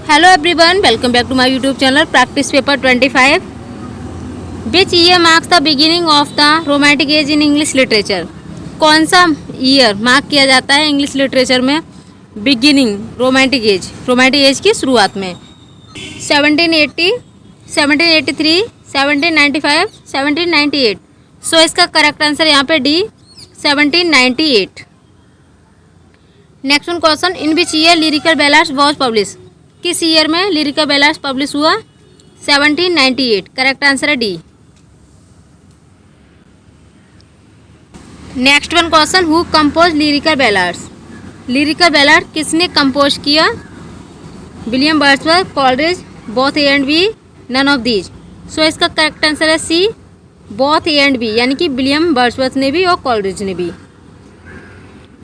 Hello everyone, welcome back to my YouTube channel Practice Paper 25. Which year marks the beginning of the Romantic Age in English Literature? कौन सा year mark किया जाता है English literature में beginning romantic as की शुरुआत में? 1780, 1783, 1795, 1798. सो इसका करेक्ट आंसर यहाँ पे D 1798. Next one question, in which year lyrical ballads was publish? किस ईयर में लिरिकल बैलाड्स पब्लिश हुआ? 1798. करेक्ट आंसर है D. Next one question, who compose lyrical ballads? Lyrical ballad किसने कंपोज किया? William Wordsworth, Coleridge, both A and B, none of these. So इसका correct answer है C, both A and B, यानी कि William Wordsworth ने भी और Coleridge ने भी.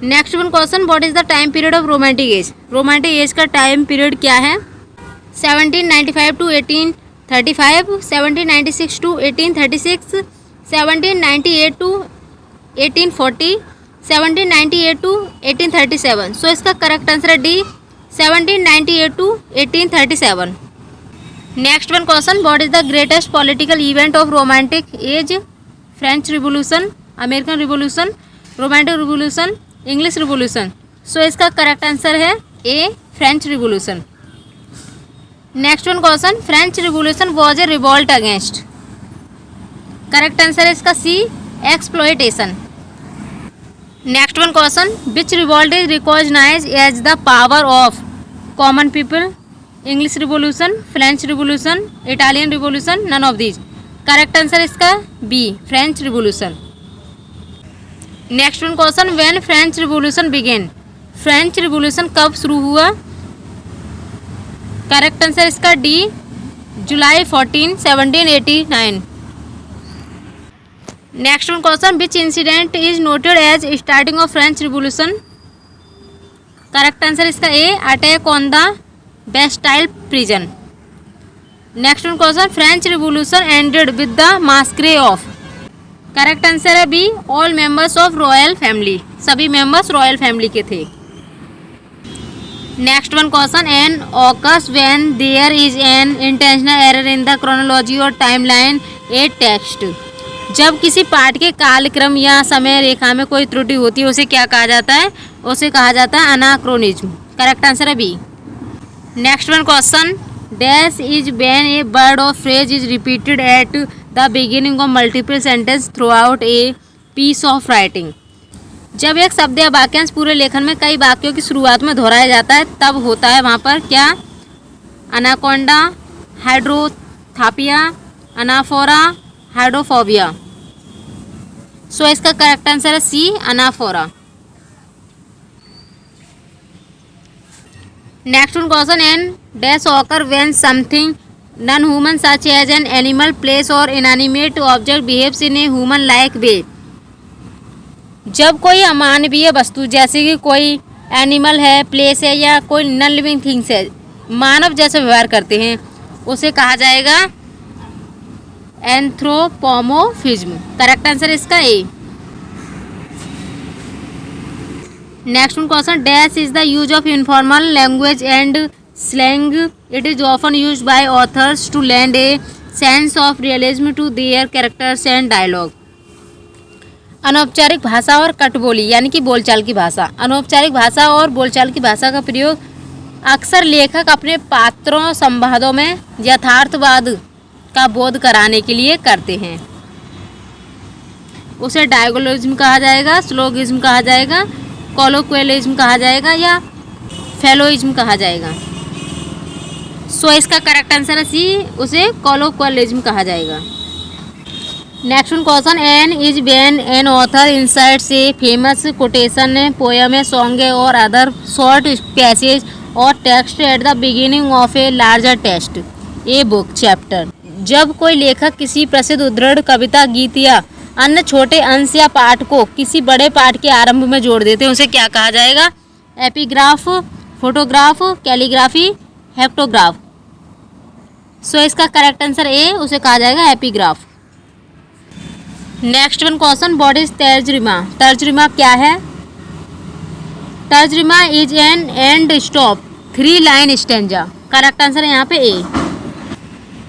Next one question, what is the time period of romantic age? Romantic age का टाइम पीरियड क्या है? 1795 to 1835, 1796 to 1836, 1798 to 1840, 1798 to 1837. So इसका करेक्ट आंसर है D 1798 to 1837. Next one question, what is the greatest political event of romantic age? French revolution, American revolution, romantic revolution, English revolution. So इसका correct answer है A, French revolution. Next one question, French revolution was a revolt against? Correct answer है इसका C, exploitation. Next one question, which revolt is recognized as the power of common people? English revolution, French revolution, Italian revolution, none of these. Correct answer इसका B, French revolution. Next one question, when French revolution begin? French revolution कब शुरू हुआ? Correct answer इसका D, July 14, 1789. Next one question, which incident is noted as starting of French revolution? Correct answer इसका A, attack on the Bastille prison. Next one question, French revolution ended with the massacre of? Correct answer है B, all members of royal family. सभी members royal family के थे. Next one question, an occurs when there is an intentional error in the chronology or timeline a text? जब किसी पाठ के कालक्रम या समय रेखा में कोई त्रुटि होती है उसे क्या कहा जाता है? उसे कहा जाता है अनाक्रोनिज्म. करेक्ट आंसर है B. Next one question, dash is when a word or phrase is repeated at the beginning of multiple sentence throughout a piece of writing? जब एक शब्द या वाक्यांश पूरे लेखन में कई वाक्यों की शुरुआत में दोहराया जाता है तब होता है वहाँ पर क्या? Anaconda, हाइड्रोथापिया, anaphora, hydrophobia. सो इसका करेक्ट आंसर है C, anaphora. Next one question, an dash occur when something non human such as an animal, place or inanimate object behaves in a human like way? जब कोई अमानवीय वस्तु जैसे कि कोई animal है, प्लेस है या कोई नॉन लिविंग थिंग्स है मानव जैसे व्यवहार करते हैं उसे कहा जाएगा एंथ्रोपोमोर्फिज्म. करेक्ट आंसर इसका A. Next one question, dash is the use of informal language and slang? It is often use by authors to lend a sense of realism to their characters and dialogue. अनौपचारिक भाषा और कटबोली यानी कि बोलचाल की भाषा. अनौपचारिक भाषा और बोलचाल की भाषा का प्रयोग अक्सर लेखक अपने पात्रों संवादों में यथार्थवाद का बोध कराने के लिए करते हैं. उसे डायगोलिज्म कहा जाएगा, स्लोगिज्म कहा जाएगा, कोलोक्वियलिज्म कहा जाएगा या फेलोइज्म कहा जाएगा. सो इसका करेक्ट आंसर है सी, उसे कोलोक्वियलिज्म कहा जाएगा. Next one question, an is when an author inserts a famous quotation, poem, song और अदर शॉर्ट पैसेज और text at the beginning of a larger text, a book, chapter. जब कोई लेखक किसी प्रसिद्ध उद्धृत कविता, गीत या अन्य छोटे अंश या पाठ को किसी बड़े पाठ के आरंभ में जोड़ देते हैं उसे क्या कहा जाएगा? Epigraph, photograph, calligraphy, hectograph. So इसका करेक्ट आंसर ए, उसे कहा जाएगा epigraph. Next one question, what is terza rima? Terza rima क्या है? Terza rima is an end stop 3 line stanza. Correct answer है यहाँ पे A.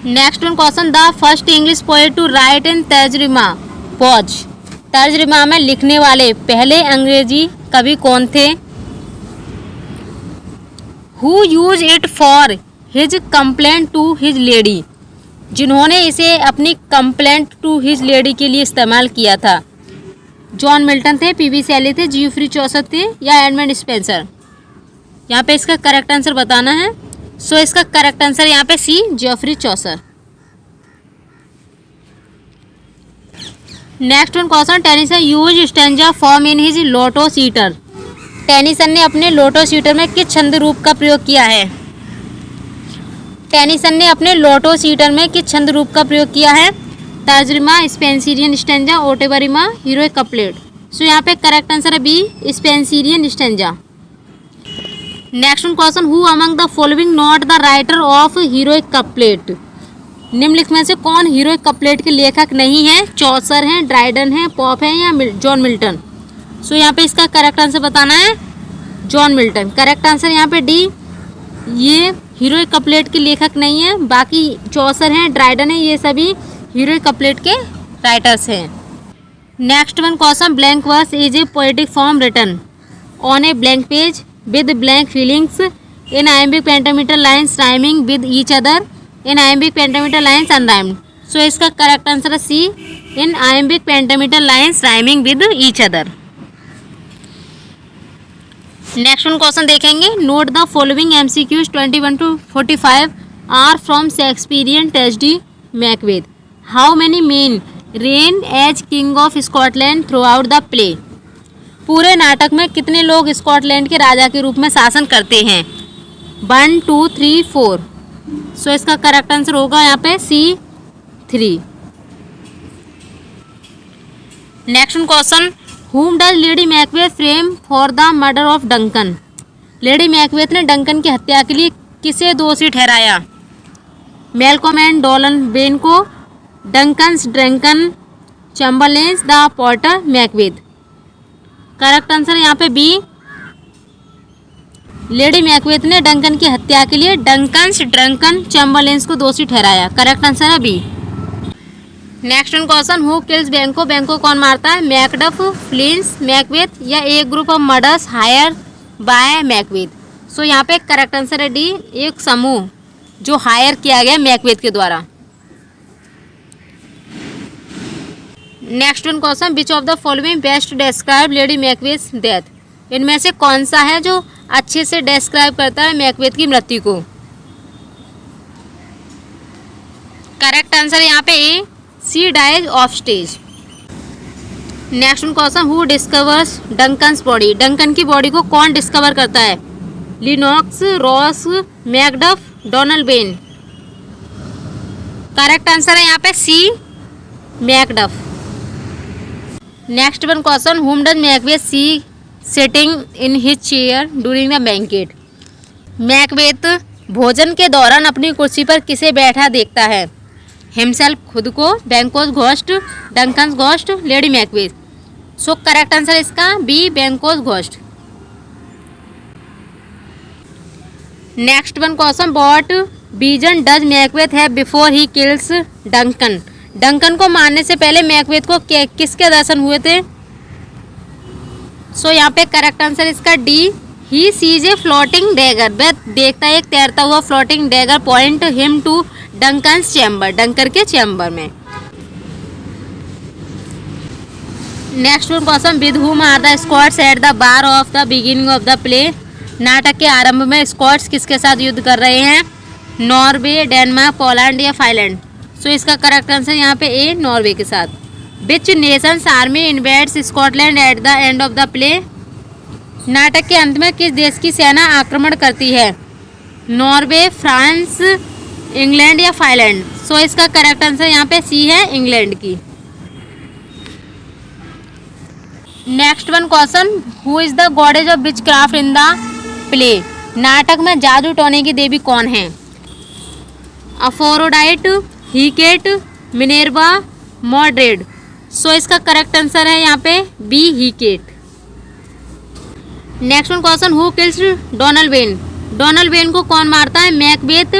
Next one question, the first English poet to write in terza rima pause. तर्जमा में लिखने वाले पहले अंग्रेजी कवि कौन थे? Who use it for his complaint to his lady. जिन्होंने इसे अपनी कंप्लेंट टू हिज लेडी के लिए इस्तेमाल किया था। जॉन मिल्टन थे, पीवी शैली थे, जियोफ्री चौसर थे या एडमंड स्पेंसर। यहाँ पे इसका करेक्ट आंसर बताना है। सो इसका करेक्ट आंसर यहाँ पे C, Geoffrey Chaucer. Next one question, Tennyson use stanza form in his lotus eater. Tennyson ने अपने लोटस ईटर में किस छंद रूप का प्रयोग किया है? टेनिसन ने अपने लोटस ईटर में किस छंद रूप का प्रयोग किया है? Terza rima, Spenserian stanza, ottava rima, heroic couplet. So यहाँ पे करेक्ट आंसर है B, Spenserian stanza. Next one question, who among the following not the writer of heroic couplet. निम्नलिखित में से कौन हीरोइक कपलेट के लेखक नहीं है? चौसर हैं, ड्राइडन है, पॉप है या जॉन मिल्टन। सो यहाँ पे इसका करेक्ट आंसर बताना है, जॉन मिल्टन। करेक्ट आंसर यहाँ पे डी, ये हीरोइक कपलेट के लेखक नहीं है। बाकी चौसर हैं, ड्राइडन है, ये सभी हीरोइक कपलेट के राइटर्स हैं। Next one question, blank verse is a poetic form written on a blank page with blank feelings in iambic pentameter lines rhyming with each other in iambic pentameter lines unrhymed. So इसका correct answer है C, in iambic pentameter lines rhyming with each other. Next one question देखेंगे, note the following MCQs 21 to 45 are from Shakespearean tragedy Macbeth. How many men reign as king of Scotland throughout the play. पूरे नाटक में कितने लोग Scotland के राजा के रूप में शासन करते हैं? 1, 2, 3, 4। सो इसका करेक्ट आंसर होगा यहाँ पे C, 3। Next question, whom does lady Macbeth frame for the murder of Duncan. Lady Macbeth ने डंकन की हत्या के लिए किसे दोषी ठहराया? मैल्कॉम एंड डॉलन बेन को, Duncan's drunken, chamberlains the porter Macbeth. Correct answer यहाँ पे बी, लेडी मैकबेथ ने डंकन की हत्या के लिए डंकन्स ड्रंकन चैम्बरलेन्स को दोषी ठहराया। करेक्ट आंसर है B. Next one question, who kills Banquo. Banquo कौन मारता है? मैकडफ, फ्लिंस, मैकबेथ या एक group of murders hired by Macbeth. So यहाँ पे करेक्ट आंसर है डी, एक समूह जो हायर किया गया मैकबेथ के द्वारा। Next one question, which of the following best describe lady Macbeth death. इनमें से कौन सा है जो अच्छे से डिस्क्राइब करता है मैकबेथ की मृत्यु को? करेक्ट आंसर यहाँ पे A, she dies off stage. Next question, who discovers Duncan's body. Duncan की बॉडी को कौन डिस्कवर करता है? Lennox, Ross, Macduff, Donalbain. Correct answer है यहाँ पे C, Macduff. Next one question, whom does Macbeth see sitting in his chair during the banquet. Macbeth भोजन के दौरान अपनी कुर्सी पर किसे बैठा देखता है? हिमसेल्फ, खुद को, Banquo's ghost, Duncan's ghost, lady Macbeth. So correct answer इसका B, Banquo's ghost. Next one question, what vision does Macbeth have before he kills Duncan. Duncan को मारने से पहले मैकबेथ को किसके दर्शन हुए थे? सो यहाँ पे करेक्ट आंसर इसका D, he sees a floating dagger. वह देखता है एक तैरता हुआ floating dagger point him to Duncan's chamber, Duncan के चैम्बर में। Next one question, with whom are the Scots at the war of the beginning of the play. नाटक के आरंभ में स्कॉट्स किसके साथ युद्ध कर रहे हैं? नॉर्वे, डेनमार्क, पोलैंड या फाइलैंड। सो इसका करेक्ट आंसर यहाँ पे ए, नॉर्वे के साथ। Which nation's army invades Scotland at the end of the play. नाटक के अंत में किस देश की सेना आक्रमण करती है? नॉर्वे, फ्रांस, इंग्लैंड या फाइलैंड। सो इसका करेक्ट आंसर यहाँ पे सी है, इंग्लैंड की। Next one question, who is the goddess of which craft in the play. नाटक में जादू टोने की देवी कौन है? अफोरोडाइट, हीकेट, मिनेर्वा, मॉड्रेड। सो इसका करेक्ट आंसर है यहाँ पे B, Hecate. Next one question, who kills Donalbain. Donalbain को कौन मारता है? Macbeth,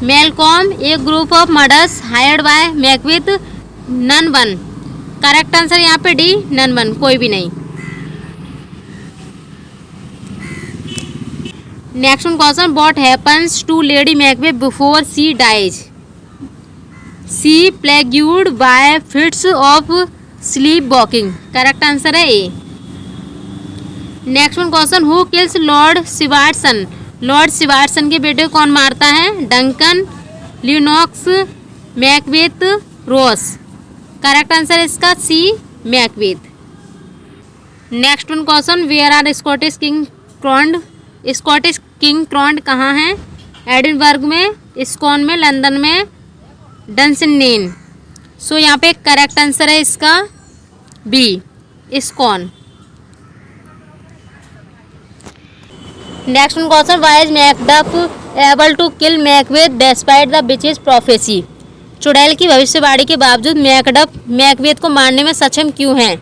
Malcolm, a group of murders hired by Macbeth, none one. Correct answer यहाँ पे डी, नन वन, कोई भी नहीं। Next one question, what happens to lady Macbeth before she dies? She plagued by fits of sleep walking. Correct answer है A. Next one question, who kills lord Siwardson? Lord सिवार्टसन के बेटे कौन मारता है? Duncan, Lennox, Macbeth, Ross. Correct answer इसका C, Macbeth. Next one question, where are Scottish king crowned? Scottish king crowned कहाँ है? Edinburgh में, स्कॉन में, लंदन में, डंसनेन। सो यहाँ पे करेक्ट आंसर है इसका B, Scone. Next question, why is Macduff able to kill Macbeth despite the witches prophecy? चुड़ैल की भविष्यवाणी के बावजूद मैकडफ मैकबेथ को मारने में सक्षम क्यों हैं?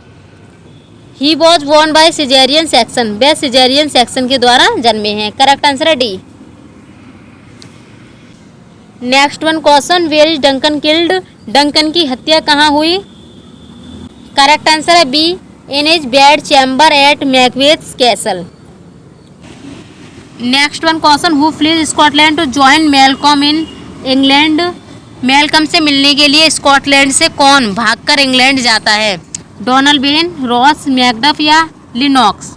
He was born by caesarean section, वे सिजेरियन सेक्शन के द्वारा जन्मे हैं। करेक्ट आंसर है D. Next one question, where is Duncan killed? Duncan की हत्या कहाँ हुई? करेक्ट आंसर है B, in his bed chamber at Macbeth's castle. Next one question, who flees Scotland to join Malcolm in England? Malcolm से मिलने के लिए Scotland से कौन भागकर इंग्लैंड जाता है? डोनाल्ड वेन, रॉस, मैकडफ या लिनॉक्स?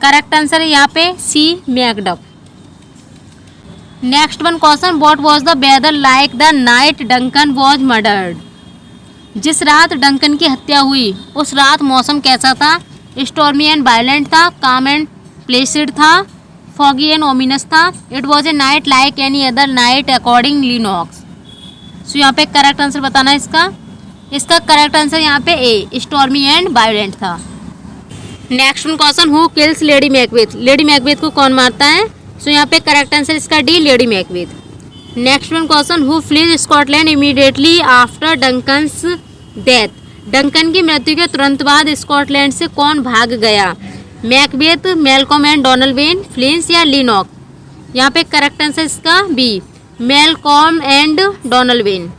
करेक्ट आंसर है यहाँ पे C, Macduff. Next one question, what was the weather like the night Duncan was murdered? जिस रात डंकन की हत्या हुई उस रात मौसम कैसा था? स्टॉर्मी एंड वायलेंट था, काम एंड प्लेसिड था, फॉगी एंड ओमिनस था, it was a night like any other night according Lennox. So यहाँ पे करेक्ट आंसर बताना है इसका करेक्ट आंसर यहाँ पे ए, स्टॉर्मी एंड वायलेंट था। Next one question, who kills lady Macbeth? Lady Macbeth को कौन मारता है? सो यहाँ पे करेक्ट आंसर इसका D, lady Macbeth. Next one question, who flees Scotland immediately after Duncan's death? Duncan की मृत्यु के तुरंत बाद स्कॉटलैंड से कौन भाग गया? Macbeth, Malcolm and Donalbain, Fleance या लिनॉक? यहाँ पे करेक्ट आंसर इसका B, Malcolm and Donalbain.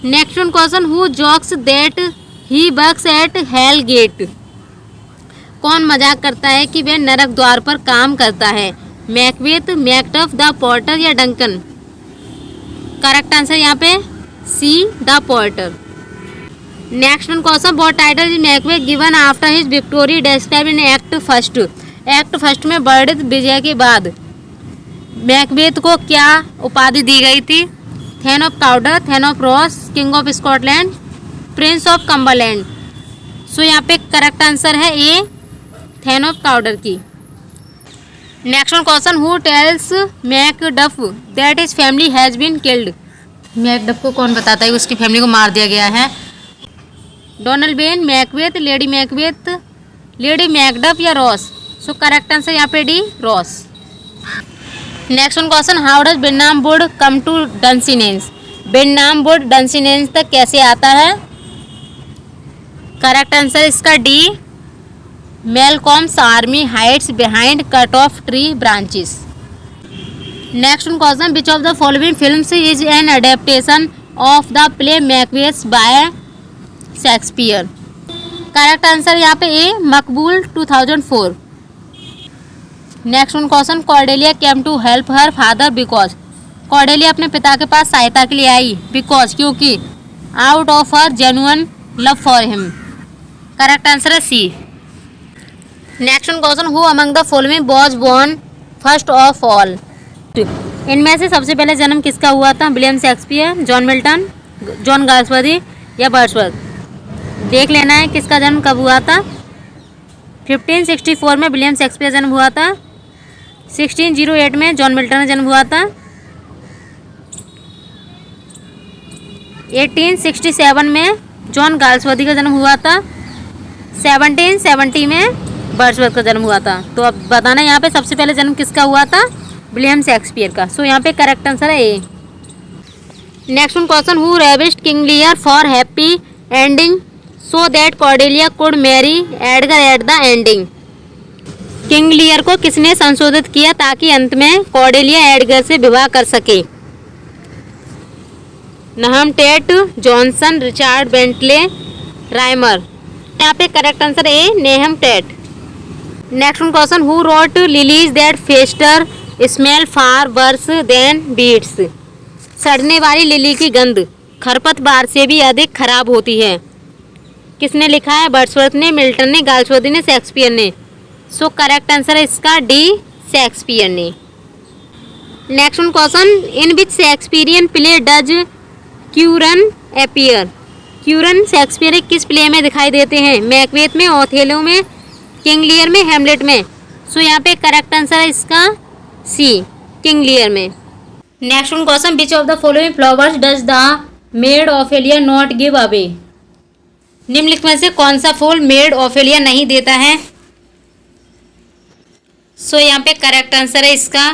Next one question, who jokes that he works at hell gate? कौन मजाक करता है कि वह नरक द्वार पर काम करता है? मैकबेथ, मैकडफ, द पोर्टर या डंकन? करेक्ट आंसर यहाँ पे C, the porter. Next one question, what title is Macbeth given after his victory described in act first? Act first में वर्णित विजय के बाद मैकबेथ को क्या उपाधि दी गई थी? Thane of Cawdor, thane of Ross, king of Scotland, prince of Cumberland? So यहाँ पे करेक्ट आंसर है ए, थेन ऑफ काउडर की। Next one question, who tells Macduff that his family has been killed? Macduff को कौन बताता है कि उसकी फैमिली को मार दिया गया है? Donalbain, Macbeth, lady Macbeth, lady Macduff या रॉस? सो करेक्ट आंसर यहाँ पे D, Ross. Next one question, how does Birnam wood come to Dunsinane? Birnam wood Dunsinane तक कैसे आता है? करेक्ट आंसर इसका D, Malcolm's army hides behind cut off tree branches. Next one question, which of the following films is an adaptation of the play Macbeth by Shakespeare? Correct answer यहाँ पे ए, Maqbool 2004। Next one question, Cordelia came to help her father because? Cordelia अपने पिता के पास सहायता के लिए आई बिकॉज, क्योंकि, out of her genuine love for him? Correct answer है C. Next one question, who among the following was born first of all? इनमें से सबसे पहले जन्म किसका हुआ था? William Shakespeare, John Milton, John Galsworthy या वर्ड्सवर्थ? देख लेना है किसका जन्म कब हुआ था। 1564 में विलियम शेक्सपियर जन्म हुआ था, 1608 में जॉन मिल्टन का जन्म हुआ था, 1867 में जॉन गाल्सवर्दी का जन्म हुआ था, 1770 में वर्ड्सवर्थ का जन्म हुआ था। तो अब बताना यहाँ पे सबसे पहले जन्म किसका हुआ था? विलियम शेक्सपियर का। सो यहाँ पे करेक्ट आंसर है A. Next one question, who revised King Lear for happy ending so that Cordelia could marry Edgar at the ending? King Lear को किसने संशोधित किया ताकि अंत में कॉर्डेलिया एडगर से विवाह कर सके? Nahum Tate, Johnson, Richard Bentley, Rymer. यहाँ पे correct answer A Nahum Tate. Next one question, who wrote lilies that fester smell far worse than weeds? सड़ने वाली लिली की गंध खरपतवार से भी अधिक खराब होती है। किसने लिखा है? वर्ड्सवर्थ ने, मिल्टन ने, गाल्सवर्दी ने, शेक्सपियर ने। सो करेक्ट आंसर है इसका डी, शेक्सपियर ने। Next one question, in which Shakespearean play does Curran appear? Curran Shakespeare किस प्ले में दिखाई देते हैं? मैकबेथ में, ओथेलो में, किंग लियर में, हेमलेट में। सो यहाँ पे करेक्ट आंसर है इसका सी, किंग लियर में। Next one question, which of the following flowers does the made Ophelia not give away? निम्नलिखित में से कौन सा फूल मेड ऑफेलिया नहीं देता है? सो यहाँ पे करेक्ट आंसर है इसका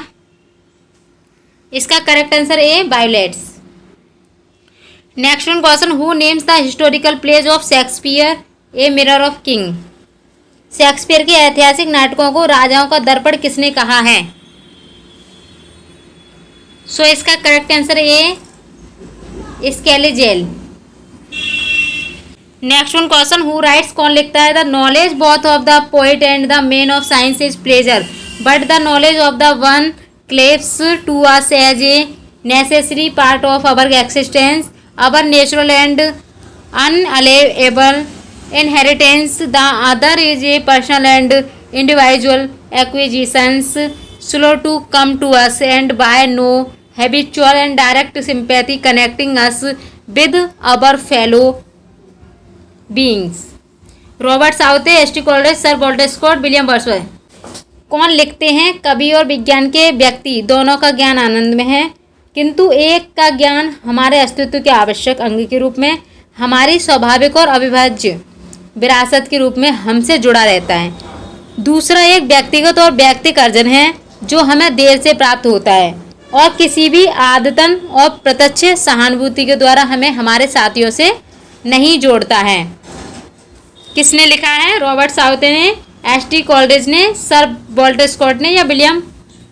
correct answer A, violets. Next one question, who names the historical plays of Shakespeare a mirror of king? Shakespeare के ऐतिहासिक नाटकों को राजाओं का दर्पण किसने कहा है? सो इसका करेक्ट आंसर ए, स्केलीजेल। Next one question, who writes, कौन लिखता है? The knowledge both of the poet and the man of science is pleasure, but the knowledge of the one cleaves to us as a necessary part of our existence, our natural and unalienable inheritance, the other is a personal and individual acquisitions, slow to come to us and by no habitual and direct sympathy connecting us with our fellow beings. Robert Southey, S T. Coleridge, sir Walter Scott, William Wordsworth. कौन लिखते हैं? कवि और विज्ञान के व्यक्ति दोनों का ज्ञान आनंद में है, किंतु एक का ज्ञान हमारे अस्तित्व के आवश्यक अंग के रूप में, हमारी स्वाभाविक और अविभाज्य विरासत के रूप में हमसे जुड़ा रहता है। दूसरा एक व्यक्तिगत और व्यक्तिक अर्जन है जो हमें देर से प्राप्त होता है और किसी भी आदतन और प्रत्यक्ष सहानुभूति के द्वारा हमें हमारे साथियों से नहीं जोड़ता है। किसने लिखा है? रॉबर्ट साउथे ने, एस.टी. कोलरिज ने, सर वाल्टर स्कॉट ने या विलियम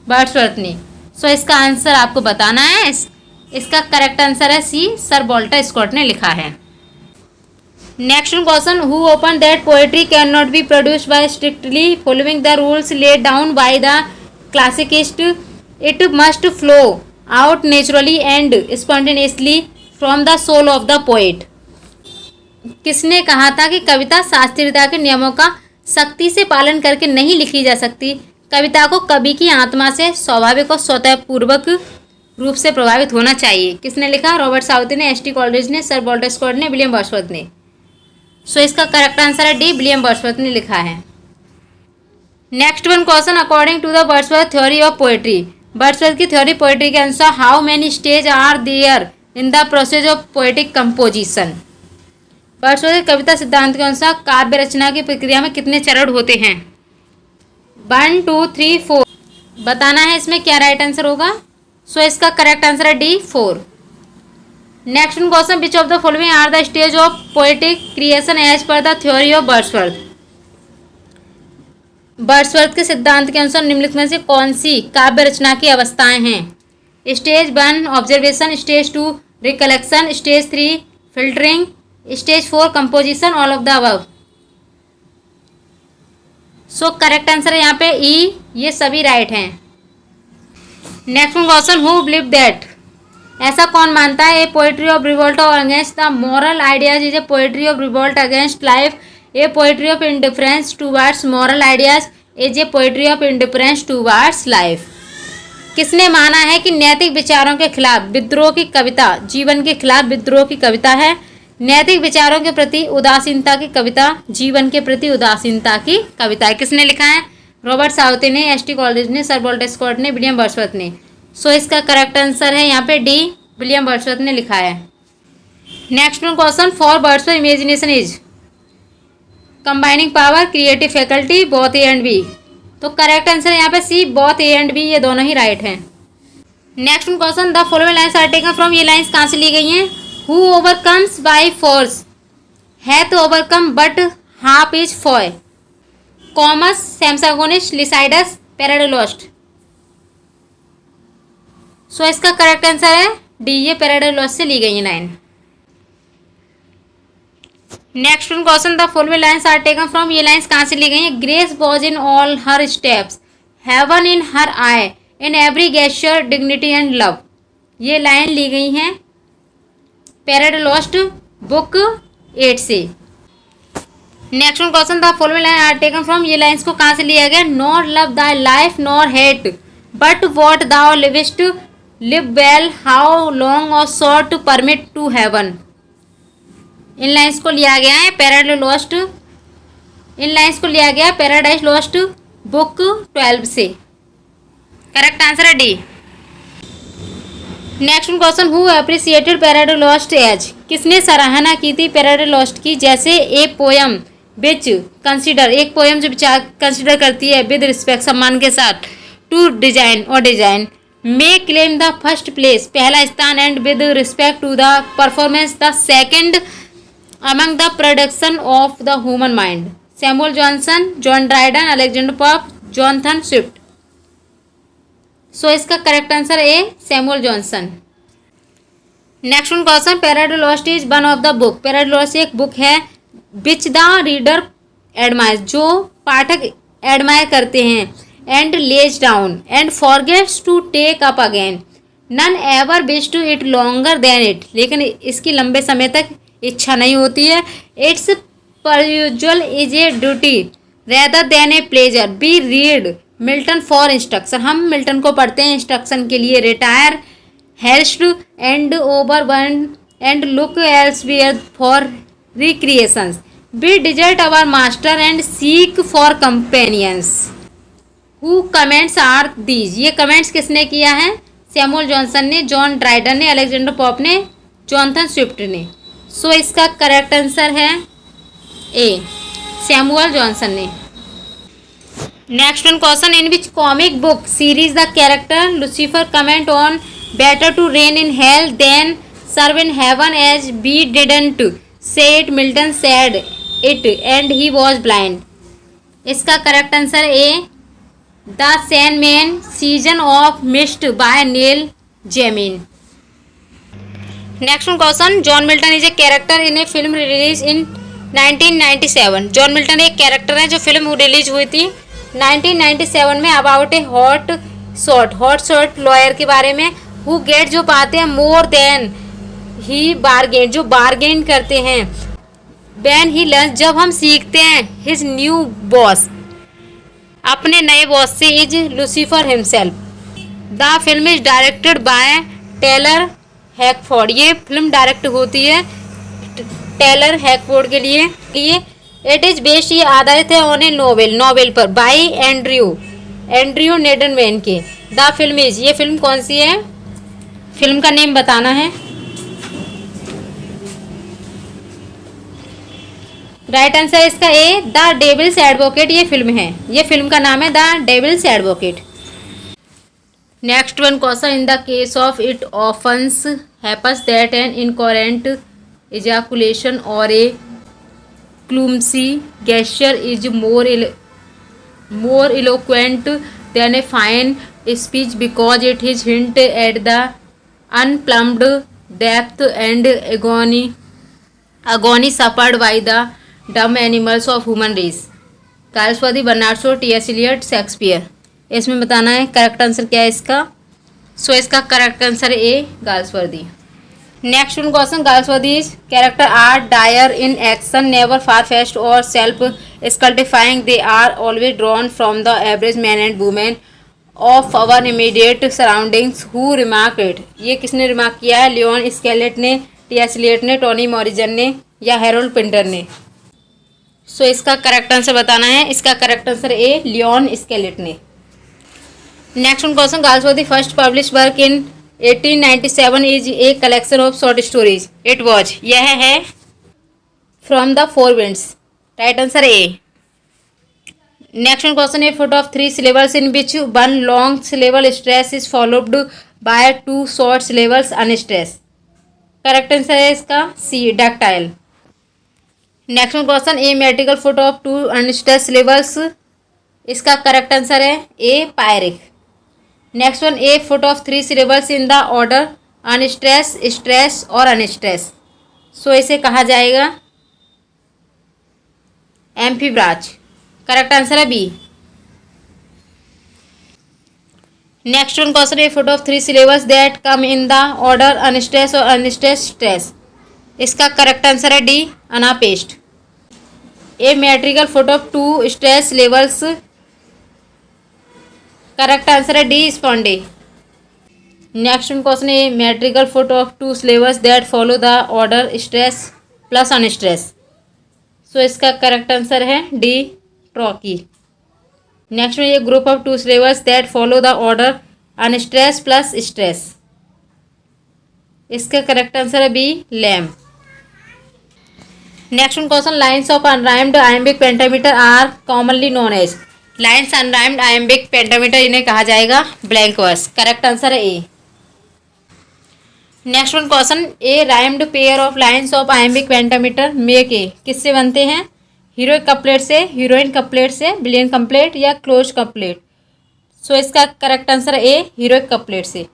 वर्ड्सवर्थ ने? सो इसका आंसर आपको बताना है। इसका करेक्ट आंसर है सी, सर वाल्टर स्कॉट ने लिखा है। Next question, who opined that poetry can not be produced by strictly following the rules laid down by the classicist, it must flow out naturally and spontaneously from the soul of the poet? किसने कहा था कि कविता शास्त्रीयता के नियमों का सख्ती से पालन करके नहीं लिखी जा सकती? कविता को कवि की आत्मा से स्वाभाविक और स्वतःपूर्वक रूप से प्रभावित होना चाहिए। किसने लिखा? रॉबर्ट साउथे ने, एस.टी. कोलरिज ने, सर वाल्टर स्कॉट ने, विलियम वर्ड्सवर्थ ने। सो इसका करेक्ट आंसर है डी, विलियम वर्ड्सवर्थ ने लिखा है। Next one question, according to the Wordsworth theory of poetry, Wordsworth की थ्योरी पोएट्री के अनुसार how many stage are there in the process of poetic composition? Wordsworth कविता सिद्धांत के अनुसार काव्य रचना की प्रक्रिया में कितने चरण होते हैं? 1, 2, 3, 4 बताना है। इसमें क्या राइट आंसर होगा? सो इसका करेक्ट आंसर है D, 4। Next question, which of the following are the stage of poetic creation as per the theory of Wordsworth? Wordsworth के सिद्धांत के अनुसार निम्नलिखित में से कौन सी काव्य रचना की अवस्थाएं हैं? Stage 1 observation, stage 2 recollection, stage 3 filtering, stage 4 composition, all of the above. So correct answer है यहाँ पे ई, ये सभी राइट हैं। Next question, who believe that, ऐसा कौन मानता है? A poetry of revolt against the moral ideas is a poetry of revolt against life, a poetry of indifference towards moral ideas is a poetry of indifference towards life. किसने माना है कि नैतिक विचारों के खिलाफ विद्रोह की कविता जीवन के खिलाफ विद्रोह की कविता है? नैतिक विचारों के प्रति उदासीनता की कविता जीवन के प्रति उदासीनता की कविता है। किसने लिखा है? रॉबर्ट साउथे ने, एस.टी. कोलरिज ने, सर वाल्टर स्कॉट ने, विलियम वर्ड्सवर्थ ने। सो इसका करेक्ट आंसर है यहाँ पे डी, विलियम वर्ड्सवर्थ ने लिखा है। Next question, for Wordsworth imagination is combining power, creative faculty, both A and B. तो करेक्ट आंसर यहाँ पे C, both A and B, ये दोनों ही राइट हैं। Next question, the following lines are taken from, ये लाइन्स कहाँ से ली गई हैं? हु ओवरकम्स बाई फोर्स है तो overcome but half his foe. Comus, Samson Agonistes, Lycidas, Paradise Lost. So इसका करेक्ट आंसर है डी, ये पैराडोलोस्ट से ली गई है line. Next one question, the following lines are taken from, ये लाइन्स कहाँ से ली गई हैं? Grace was in all her steps, heaven in her eye, in every gesture dignity and love. ये लाइन ली गई हैं पैराडोलोस्ट बुक 8 से। Next one question, the following line are taken from, ये लाइन्स को कहाँ से लिया गया? Nor love thy life nor hate but what thou livest, live well how long or short permit to heaven. इन lines को लिया गया है पैराडोलोस्ट, इन लाइन्स को लिया गया पैराडाइज लॉस्ट बुक 12 से। करेक्ट आंसर है D. Next question, who appreciated Paradise Lost as, किसने सराहना की थी पैराडोलोस्ट की जैसे ए पोयम विच कंसिडर, एक पोयम जो विचार कंसिडर करती है विद रिस्पेक्ट, सम्मान के साथ, टू डिजाइन और design, may claim the first place, पहला स्थान, and with respect to the performance the second among the production of the human mind. Samuel Johnson, John Dryden, Alexander Pope, Jonathan Swift. So इसका correct answer A, Samuel Johnson. Next one question, Paradise Lost is one of the book, Paradise Lost एक book है which the reader admire, जो पाठक admire करते हैं, and lays down and forgets to take up again, none ever wish to it longer than it, लेकिन इसकी लंबे समय तक इच्छा नहीं होती है। Its perusal is a duty rather than a pleasure, we read Milton for instruction, हम मिल्टन को पढ़ते हैं इंस्ट्रक्शन के लिए। Retire harassed and overburdened and look elsewhere for recreations, we desert our master and seek for companions. Who comments are these, ये comments किसने किया है? सैमुअल जॉनसन ने, जॉन ड्राइडन ने, अलेक्जेंडर पॉप ने, जॉनथन स्विफ्ट ने। सो इसका correct answer है ए, सैमुअल जॉनसन ने। Next one question, in which comic book series the character Lucifer comment on better to reign in hell than serve in heaven as we didn't say it, Milton said it and he was blind. इसका correct answer A, the Sandman season of mist by Neil Gaiman. Next question, John Milton is a character in a film release in 1997। John Milton एक character है जो film release हुई थी 1997 में, about a hot shot lawyer के बारे में, who get जो पाते हैं मोर देन ही बारगेन, जो बारगेन करते हैं, व्हेन ही लर्न जब हम सीखते हैं, हिज न्यू बॉस अपने नए बॉस से, is Lucifer himself. The film is directed by Taylor Hackford, ये फिल्म डायरेक्ट होती है टेलर हैकफोर्ड के लिए। इट इज बेस्ड, ये आधारित है ऑन ए नॉवेल पर, बाय एंड्रयू नेडनमैन के। द फिल्म इज, ये फिल्म कौन सी है? फिल्म का नेम बताना है। राइट आंसर इसका ए, द डेविल्स एडवोकेट, ये फिल्म है, ये फिल्म का नाम है the devil's advocate. Next one question, in the case of it ऑफन्स happens that an incoherent ejaculation or a clumsy gesture is more eloquent than a fine speech because it is hint at the unplumbed depth and agony suffered by the dumb animals of human race। Galsworthy, Bernard Shaw, T S. Eliot, Shakespeare. इसमें बताना है correct answer क्या है इसका। So इसका correct answer A, Galsworthy. Next one question, Galsworthy's characters are dire in action, never far fetched or self stultifying, they are always drawn from the average man and women of our immediate surroundings, who remark it, ये किसने remark किया है? Leon Schalit ने, T S. Eliot ने, Toni Morrison ने, या Harold Pinter ने। So इसका करेक्ट आंसर बताना है। इसका correct answer A, Leon Schalit ने। Next one question, Galsworthy first publish work in 1897 is a collection of short stories, it was, यह है from the four winds. Right answer A. Next one question, a foot of 3 syllables in which 1 long syllable stress is followed by 2 short syllables unstress. Correct answer है इसका C, dactyl. Next one question, a metrical foot of 2 unstress syllables इसका correct answer है A pyrrhic. Next one, a foot of 3 syllables in the order unstress, stress और unstress. So इसे कहा जाएगा amphibrach. Correct answer है B. Next one question, a foot of 3 syllables that come in the order unstress और unstress stress. इसका correct answer है D anapest. A metrical foot of 2 stress levels. Correct answer है D spondee. Next question, a metrical foot of 2 syllables that follow the order stress plus unstress. So इसका correct answer है D trochee. Next में, ये group of 2 syllables that follow the order unstress plus stress. इसका correct answer है B लैम। Next question, lines of unrhymed iambic pentameter are commonly known as. Lines unrhymed iambic pentameter इन्हें कहा जाएगा blank verse. Correct answer है A. Next one question, a rhymed pair of lines of iambic pentameter make a. किससे बनते हैं? Heroic couplet से, heroine couplet से, billion couplet या क्लोज कपलेट। सो इसका करेक्ट आंसर है ए हीरोइक कपलेट से।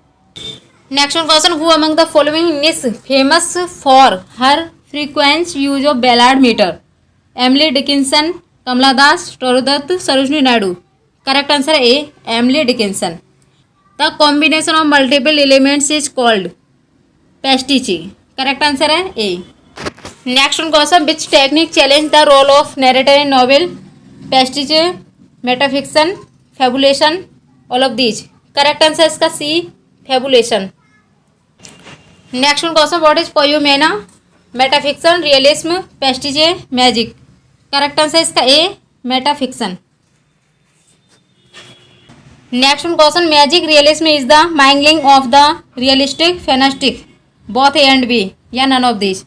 Next one question, who among the following is famous for her frequent use of ballad meter. Emily Dickinson, Kamala Das, Toru Dutt, Sarojini Naidu. Correct answer है A Emily Dickinson. The combination of multiple elements is called pastiche. Correct answer है A. Next one question, which technique challenge the role of narrator in novel. Pastiche, metafiction, fabulation, all of these. Correct answer इसका C fabulation. Next one question, what is poioumenon. Metafiction, realism, pastiche, magic. Correct answer इसका A metafiction. Next one question, magic realism is the mingling of the realistic fantastic, both A and B या none of this.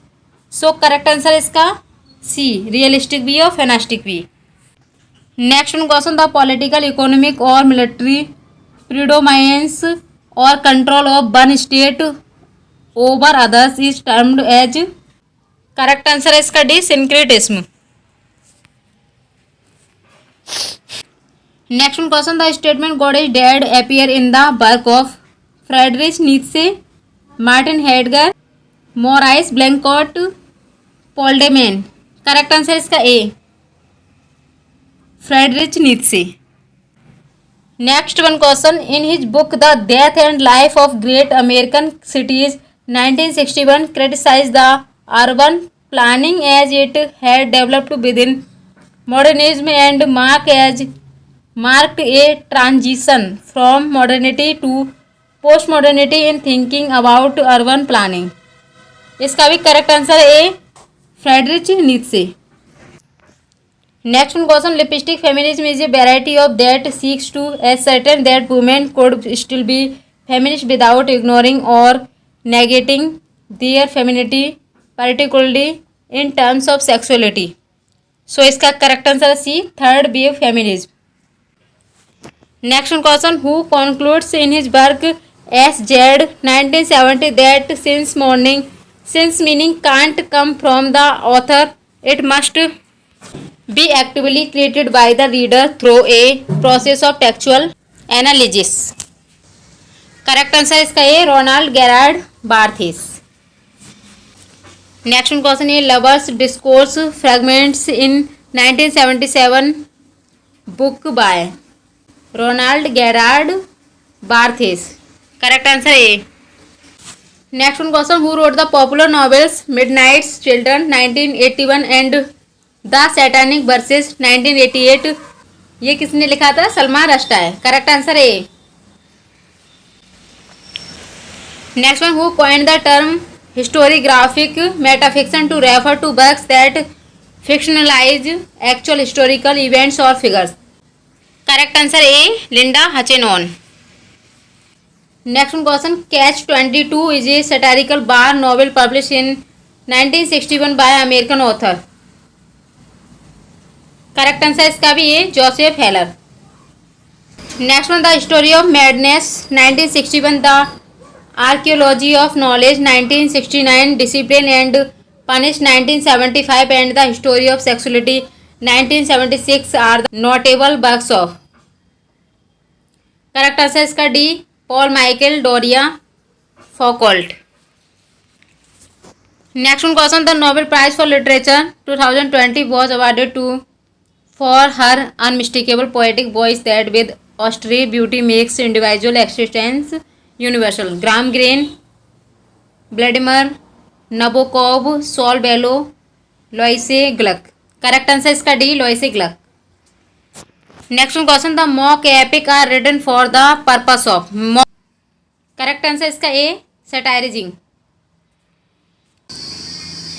So correct answer इसका C realistic B और fantastic B. Next one question, the political, economic और military predominance और control of one state over others is termed as. Correct answer है इसका D syncretism. Next one question, the statement God is dead appear in the work of Friedrich Nietzsche, Martin Heidegger, Maurice Blanchot, Paul de Man. Correct answer इसका A Friedrich Nietzsche. Next one question, in his book the death and life of great American cities 1961 criticize the urban planning as it had developed within modernism and marked a transition from modernity to post modernity in thinking about urban planning. इसका भी correct answer है A Friedrich Nietzsche. Next question, lipstick feminism is a variety of that seeks to ascertain that women could still be feminist without ignoring or negating their femininity particularly in terms of sexuality. So इसका correct answer है C third wave feminism. Next question, who कॉन्क्लूड्स in his work SZ 1970 that since meaning can't come from the author, it must be actively created by the reader through a process of textual analysis. Correct answer इसका A Roland Gerard Barthes. Next question, ये lovers discourse fragments in 1977 book by Roland Gerard Barthes. Correct answer A. Next question, who wrote the popular novels Midnight's Children 1981 and the Satanic Verses 1988। ये किसने लिखा था? Salman Rushdie. Correct answer A. Next one, who coined the term historiographic metafiction to refer to works that fictionalize actual historical events और figures. Correct answer A Linda Hutcheon. Next question, Catch 22 is a satirical war novel publish in 1961 by American author. Correct answer इसका भी A Joseph Heller. Next one, the story of madness 1961, the archaeology of knowledge 1969, discipline and punish 1975 and the history of sexuality 1976 are the notable works of. Correct answer इसका D, Paul Michel Doria Foucault. Next one question, the Nobel prize for literature 2020 was awarded to for her unmistakable poetic voice that with austere beauty makes individual existence universal. Graham Greene, Vladimir Nabokov, Saul Bellow, Louise Gluck. Correct answer इसका D, Louise Gluck. Next one question, the mock epic are written for the purpose of. Correct answer इसका A, satirizing.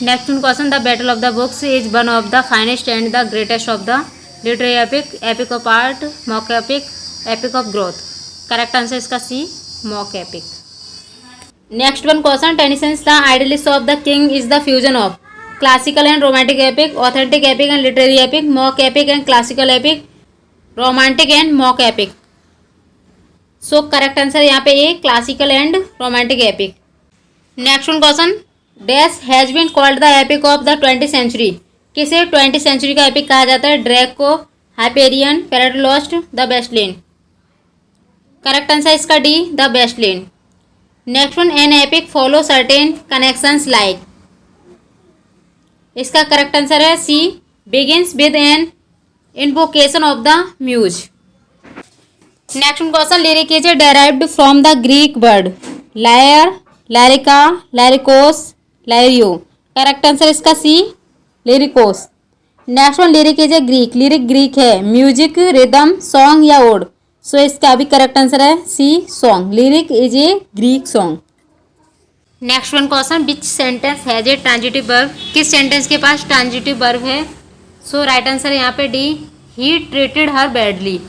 Next one question, the battle of the books is one of the finest and the greatest of the literary epic, epic of art, mock epic, epic of growth. Correct answer इसका C, mock epic. Next one question, Tennyson's the idylls of the king is the fusion of classical and romantic epic, authentic epic and literary epic, mock epic and classical epic, romantic and mock epic. So correct answer यहाँ पे A, classical and romantic epic. Next one question, dash has been called the epic of the 20th century. किसे 20th century का epic कहा जाता है? Draco, Hyperion, Paradise Lost, the Waste Land. Correct answer इसका D, the Waste Land. Next one, an epic follow certain connections like. इसका correct answer है C, begins with an invocation of the muse. Next question, lyric is derived from the Greek word lyre, लैरिका, लैरिकोस, लैरियो। Correct answer इसका C, लिरिकोस। Next one, lyric is a Greek, lyric Greek है, music, rhythm, song या ode. So इसका भी correct answer है C, song. Lyric is a Greek song. Next one question, which sentence has a transitive verb. किस sentence के पास transitive verb है? सो right answer यहाँ पे D, he treated her badly.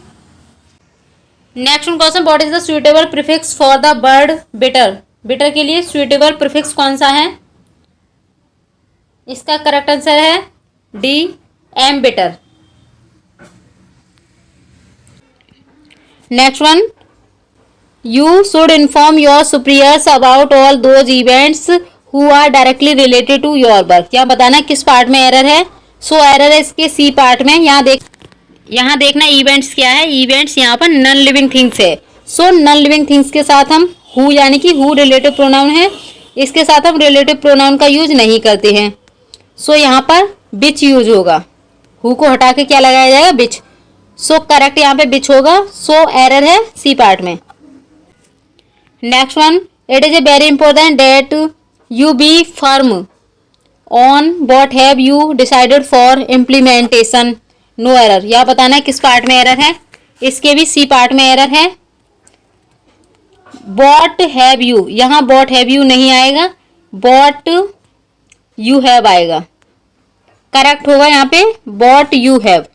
Next one question, what is the suitable prefix for the word bitter. Bitter के लिए suitable prefix कौन सा है? इसका करेक्ट आंसर है D, embitter. Next one, you should inform your superiors about all those events who are directly related to your work. क्या बताना किस पार्ट में एरर है? सो एरर है इसके सी पार्ट में। यहाँ देखना इवेंट्स क्या है। इवेंट्स यहाँ पर नॉन लिविंग थिंग्स है। सो नॉन लिविंग थिंग्स के साथ हम हु यानी कि हु रिलेटिव प्रोनाउन है, इसके साथ हम रिलेटिव प्रोनाउन का यूज नहीं करते हैं। सो यहाँ पर बिच यूज होगा। हु को हटा के क्या लगाया जाएगा? बिच। सो करेक्ट यहाँ पे बिच होगा। सो एरर है सी पार्ट में। Next one, it is a very important date you be firm on what have you decided for implementation. No error. यह बताना है किस पार्ट में एरर है? इसके भी सी पार्ट में एरर है। वॉट हैव यू, यहाँ वॉट हैव यू नहीं आएगा, वॉट यू हैव आएगा। करेक्ट होगा यहाँ पे what you have.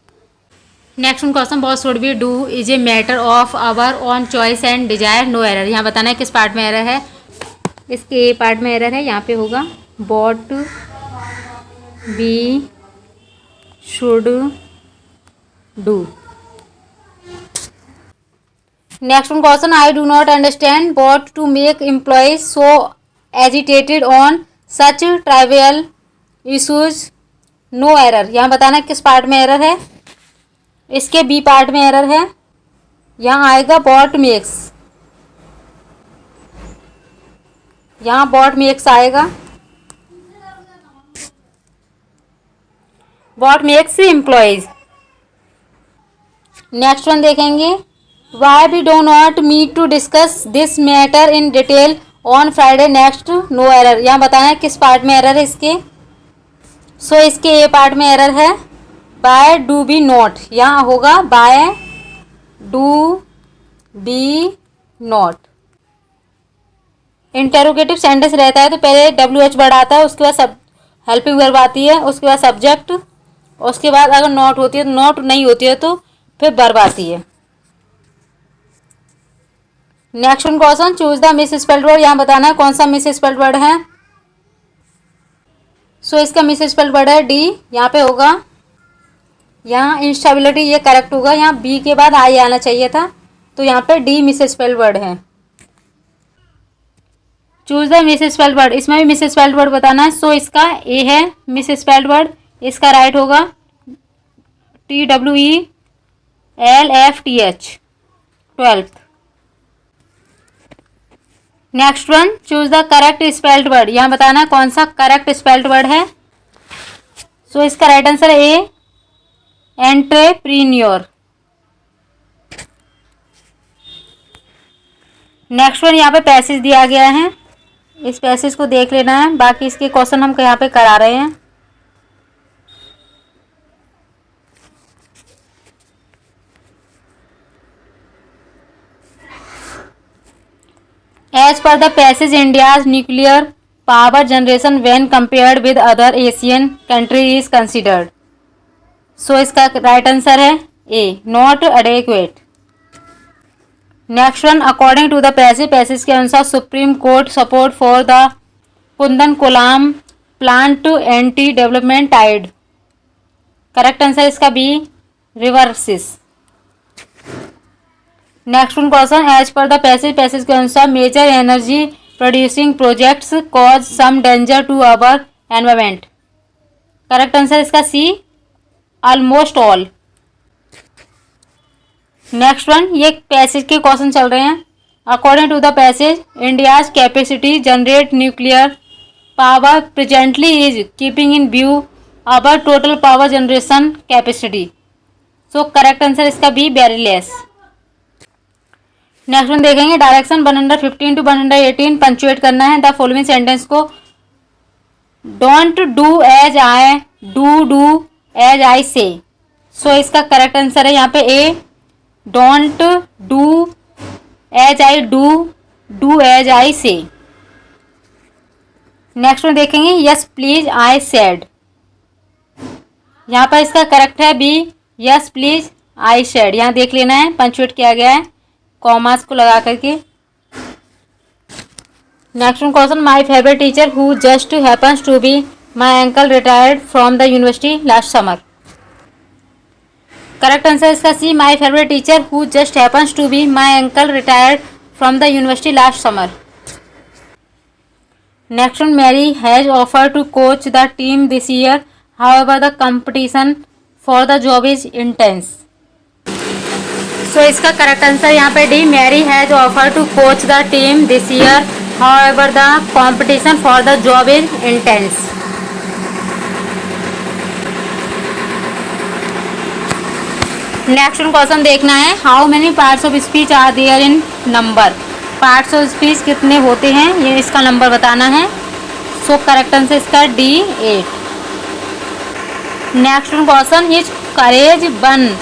Next question, what should we do is a matter of our own choice and desire. No error. यहाँ बताना है किस पार्ट में एरर है? इसके पार्ट में एरर है। यहाँ पे होगा what we should do. Next question, I do not understand what to make employees so agitated on such trivial issues. No error. यहाँ बताना किस पार्ट में एरर है? इसके बी पार्ट में एरर है। यहाँ आएगा व्हाट मेक्स, यहाँ व्हाट मेक्स आएगा, what makes employees. Next one देखेंगे, why we do not meet to discuss this matter in detail on Friday next. No error. यहाँ बताना है किस पार्ट में एरर है इसके? सो इसके ए पार्ट में एरर है। बाय डू बी नॉट, यहाँ होगा why do we not. Interrogative sentence रहता है तो पहले WH वर्ड आता है, उसके बाद सब हेल्पिंग वर्ब आती है, उसके बाद सब्जेक्ट, उसके बाद अगर नॉट होती है तो नॉट नहीं होती है तो फिर वर्ब आती है। Next question, choose the miss spelled word. यहाँ बताना है कौन सा मिस स्पेल्ड वर्ड है। सो इसका मिस स्पेल्ड वर्ड है डी। यहाँ पे होगा, यहाँ इंस्टेबिलिटी, ये करेक्ट होगा। यहाँ बी के बाद आई आना चाहिए था, तो यहाँ पे डी मिस स्पेल्ड वर्ड है। Choose the miss spelled word, इसमें भी मिस स्पेल्ड वर्ड बताना है। सो इसका ए है मिस स्पेल्ड वर्ड, इसका राइट होगा TWELFTH 12th। Next one, choose the correct spelled word. यहाँ बताना है कौन सा करेक्ट स्पेल्ड वर्ड है। सो इसका राइट आंसर है ए, एंट्रेप्रीन्योर। नेक्स्ट वन, यहाँ पे पैसेज दिया गया है, इस पैसेज को देख लेना है, बाकी इसके क्वेश्चन हम यहाँ पे करा रहे हैं। As per the passage, India's nuclear power generation when compared with other Asian countries is considered। So इसका राइट आंसर है A, not adequate। Next one, according to the passage के अनुसार supreme court support for the Kudankulam plant anti development tide. Correct answer इसका B, reverses. Next one question, as per the passage के अनुसार major energy producing projects cause some danger to our environment. Correct answer इसका C, almost all. Next one, ये passage के question चल रहे हैं। According to the passage, India's capacity generate nuclear power presently is keeping in view our total power generation capacity. So correct answer इसका B, very less. Next one देखेंगे, direction 115 to 118 punctuate करना है the following sentence को। Don't do as I do as I say. So इसका correct answer है यहाँ पे A, don't do as I do as I say. Next में देखेंगे, यस प्लीज आई सेड। यहाँ पर इसका करेक्ट है B, yes please I said. यहाँ देख लेना है, पंचुएट किया गया है कॉमास को लगा करके। Next question, my favourite teacher who just happens to be my uncle retired from the university last summer. Correct answer इसका C, my favourite teacher who just happens to be my uncle retired from the university last summer. Next one, Mary has offer to coach the team this year, however the competition for the job is intense. So इसका correct answer यहाँ पे D, Mary has offer to coach the team this year, however the competition for the job is intense. Next question देखना है, how many parts of speech are there in number. Parts of speech कितने होते हैं, ये इसका number बताना है। So correct answer इसका D, 8। Next question, his courage won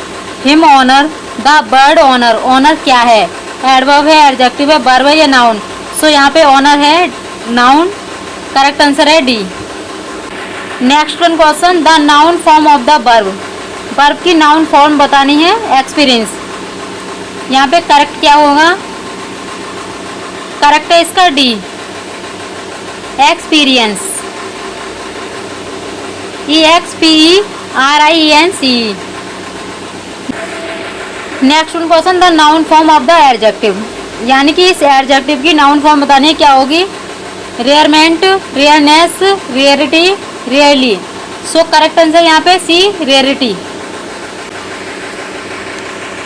him honour the bird honour. Honour क्या है, एडवर्ब है, एडजेक्टिव है, वर्ब है या नाउन। सो यहाँ पे ऑनर है, नाउन। करेक्ट आंसर है D. Next one question, the noun form of the verb. Verb की नाउन फॉर्म बतानी है, एक्सपीरियंस। यहाँ पे करेक्ट क्या होगा, करेक्ट है इसका D, experience, EXPERIENCE। Next question, the noun form of the adjective. यानी कि इस एडजेक्टिव की नाउन फॉर्म बतानी है, क्या होगी, rarement, rareness, rarity, rarely. So correct answer यहाँ पे सी, रेयरिटी।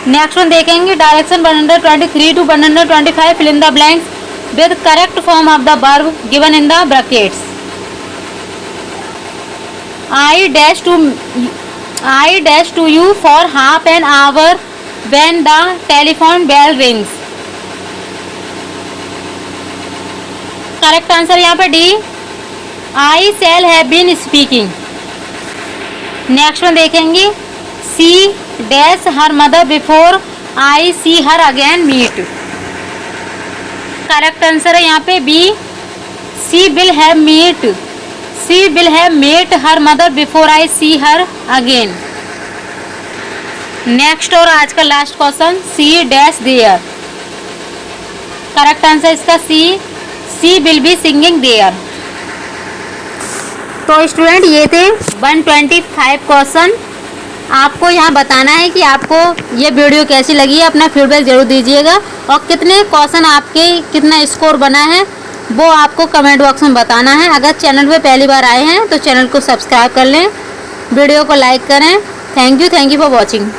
नेक्स्ट वन देखेंगे, direction 123 to 125 fill in the blanks with correct form of the verb given in the brackets. I dash to you for half an hour when the telephone bell rings। Correct answer यहाँ पे D, I shall have been speaking। Next one देखेंगे, she dash her mother before I see her again meet। Correct answer है यहाँ पे B, she will have met her mother before I see her again। Next और आज का last question, C dash there. Correct answer इसका C will be singing there. तो student ये थे 125 क्वेश्चन। आपको यहाँ बताना है कि आपको ये वीडियो कैसी लगी है, अपना फीडबैक जरूर दीजिएगा, और कितने क्वेश्चन आपके कितना स्कोर बना है वो आपको कमेंट बॉक्स में बताना है। अगर चैनल पे पहली बार आए हैं तो चैनल को सब्सक्राइब कर लें, वीडियो को लाइक करें थैंक यू फॉर वॉचिंग।